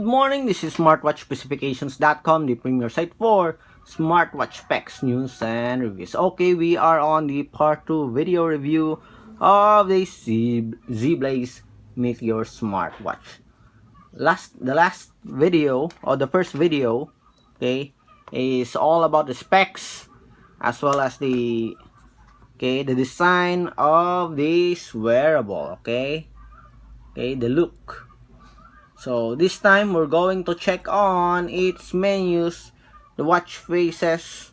Good morning, this is smartwatchspecifications.com, the premier site for smartwatch specs, news, and reviews. Okay, we are on the part 2 video review of the Zeblaze Meteor Smartwatch. The last video, or the first video, okay, is all about the specs as well as the design of this wearable, okay, the look. So this time we're going to check on its menus, the watch faces,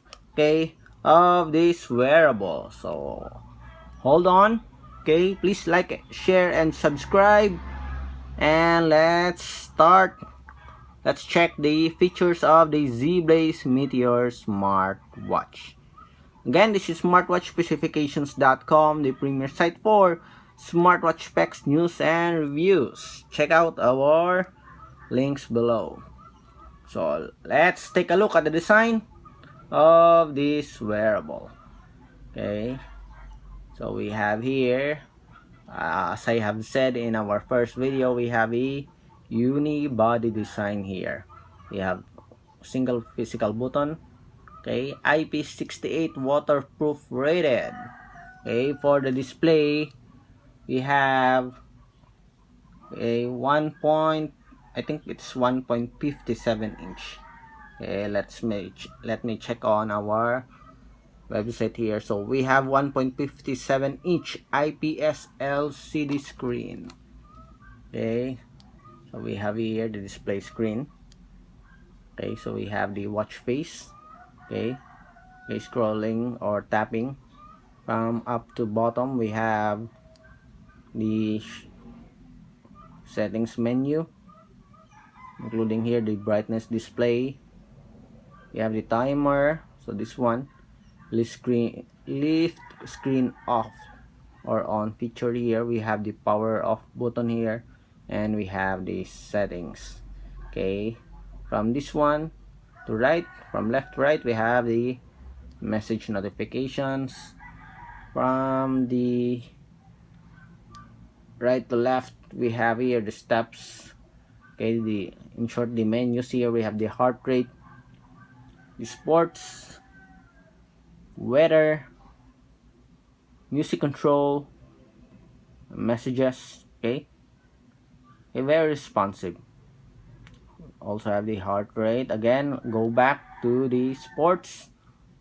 of this wearable. So hold on, please like, share, and subscribe, and let's start. Let's check the features of the Zeblaze Meteor Smartwatch. Again, this is smartwatchspecifications.com, the premier site for smartwatch specs, news, and reviews. Check out our links below. So let's take a look at the design of this wearable. Okay, so we have here, as I have said in our first video, we have a Uni Body Design here. We have single physical button, Ip68 Waterproof rated. For the display, we have a 1. I think it's 1.57 inch. Let me check on our website here. So we have 1.57 inch IPS LCD screen. So we have here the display screen. So we have the watch face. Scrolling or tapping from up to bottom, we have the settings menu, including here the brightness display. We have the timer, so this one, lift screen off or on feature here. We have the power off button here, and we have the settings. From this one to right, from left to right, we have the message notifications. From the right to left, we have here the steps. In short, the menus here. We have the heart rate, the sports, weather, music control, messages. Very responsive. Also have the heart rate. Again, go back to the sports,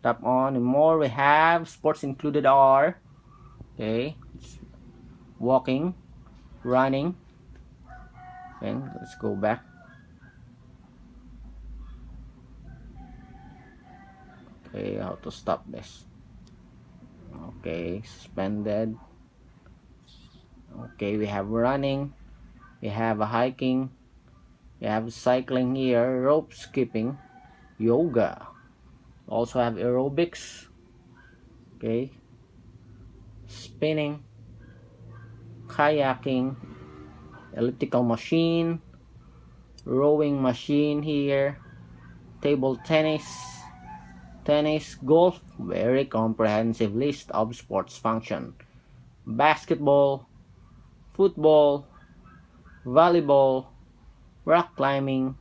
tap on more. We have sports included are walking, running. Let's go back. How to stop this? Suspended. We have running, we have a hiking, we have cycling here, rope skipping, yoga. Also have aerobics, spinning, kayaking, elliptical machine, rowing machine here, table tennis, golf. Very comprehensive list of sports function. Basketball, football, volleyball, rock climbing,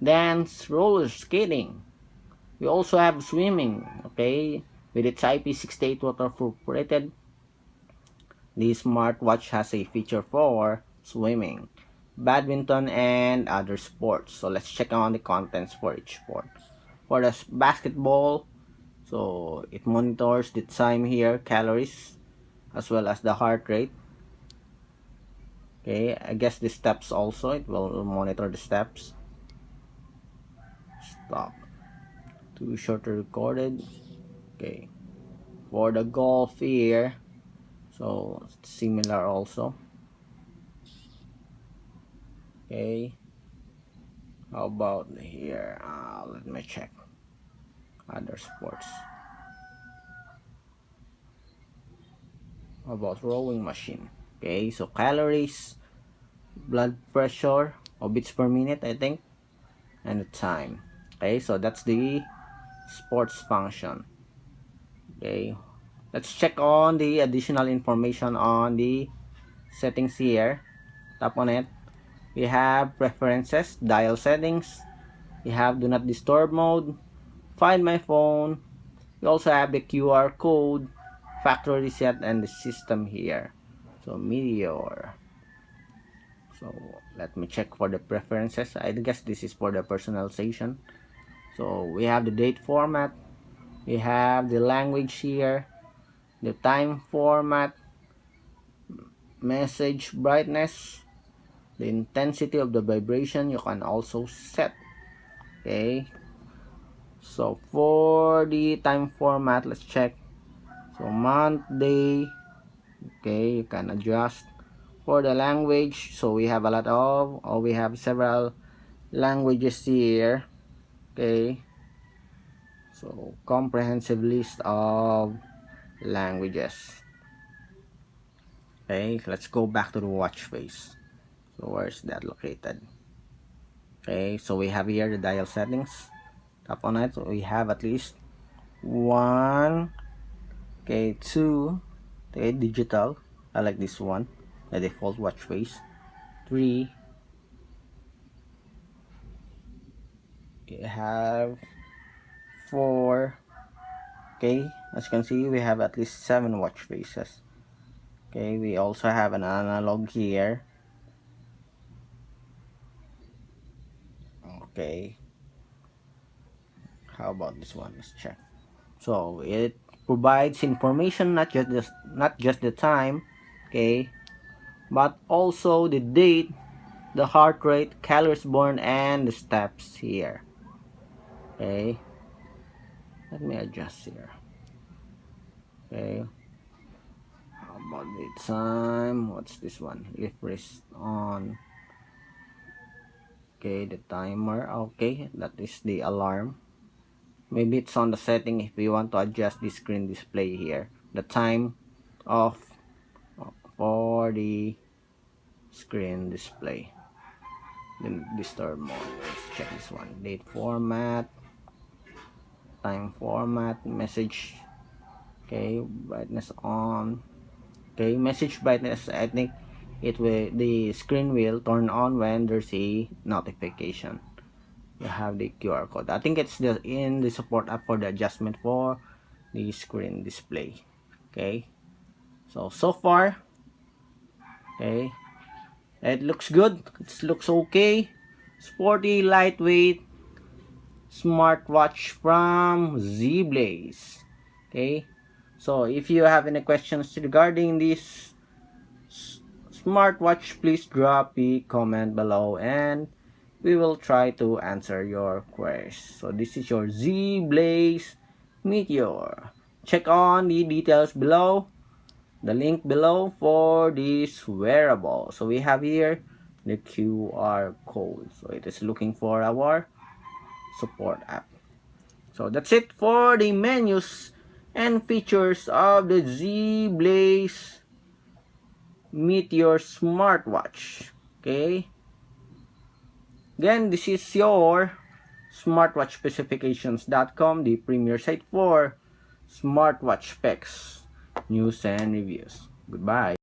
dance, roller skating. We also have swimming, with its IP68 waterproof rated. The smartwatch has a feature for swimming, badminton, and other sports. So let's check on the contents for each sport. For the basketball, so it monitors the time here, calories, as well as the heart rate. I guess the steps also, it will monitor the steps. Stop. Too short recorded. For the golf here, so similar also. How about here? Let me check other sports. How about rowing machine? So calories, blood pressure, or beats per minute, I think, and the time. So that's the sports function. Let's check on the additional information on the settings here. Tap on it. We have preferences, dial settings. We have do not disturb mode, find my phone. We also have the QR code, factory reset, and the system here. So Meteor. So let me check for the preferences. I guess this is for the personalization. So we have the date format. We have the language here, the time format, message brightness, the intensity of the vibration you can also set. Okay, so for the time format, let's check. So month, day. Okay, you can adjust. For the language, so we have a lot of, or we have several languages here. Okay, so comprehensive list of languages. Okay, let's go back to the watch face. So where is that located? Okay, so we have here the dial settings. Tap on it. So we have at least one, okay, two, okay, digital. I like this one, the default watch face. Three. We have four. Okay, as you can see, we have at least 7 watch faces. Okay, we also have an analog here. Okay, how about this one? Let's check. So it provides information, not just the time, okay, but also the date, the heart rate, calories burned, and the steps here. Okay, let me adjust here. Okay, how about the time? What's this one? If pressed on. Okay, the timer. Okay, that is the alarm. Maybe it's on the setting if we want to adjust the screen display here. The time of for the screen display. Then disturb mode. Let's check this one. Date format, time format, message. Okay, brightness on. Okay, message brightness. I think the screen will turn on when there's a notification. You have the QR code. I think it's in the support app for the adjustment for the screen display. Okay, so far, okay, it looks good. It looks okay. Sporty, lightweight smartwatch from Zeblaze. Okay, so if you have any questions regarding this smartwatch, please drop a comment below and we will try to answer your queries. So this is your Zeblaze Meteor. Check on the details below, the link below for this wearable. So we have here the QR code. So it is looking for our support app. So that's it for the menus and features of the Zeblaze Meteor Smartwatch. Okay. Again, this is your smartwatchspecifications.com, the premier site for smartwatch specs, news, and reviews. Goodbye.